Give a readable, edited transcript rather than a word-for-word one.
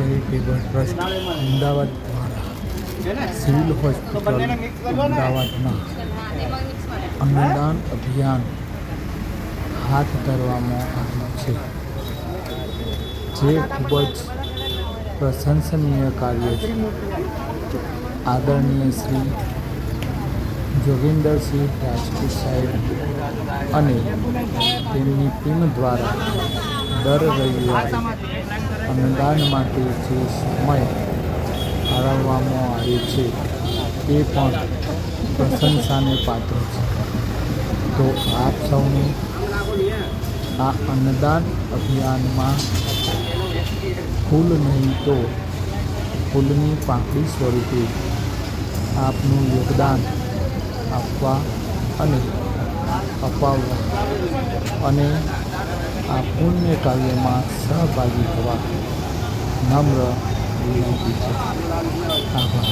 Charitable trust Ahmedabad દ્વારા civil hospital અમદાવાદમાં અન્નદાન અભિયાન હાથ ધરવામાં આવ્યું છે, જે ખૂબ જ પ્રશંસનીય કાર્ય છે. આદરણીય શ્રી જોગેન્દ્રસિંહ રાજપૂત સાહેબ અને તેમની ટીમ દ્વારા દર રવિવારે અન્નદાન માટે જે સમય ફાળવવામાં આવે છે તે પણ પ્રશંસાને પાત્ર છે. તો આપ સૌને આ અન્નદાન અભિયાનમાં ફૂલ નહીં તો ફૂલની પાંખડી સ્વરૂપે આપનું યોગદાન આપવા અને અપાવવા અને આ પુણ્ય કાર્યમાં સહભાગી થવા નમ્ર વિનંતી છે. આભાર.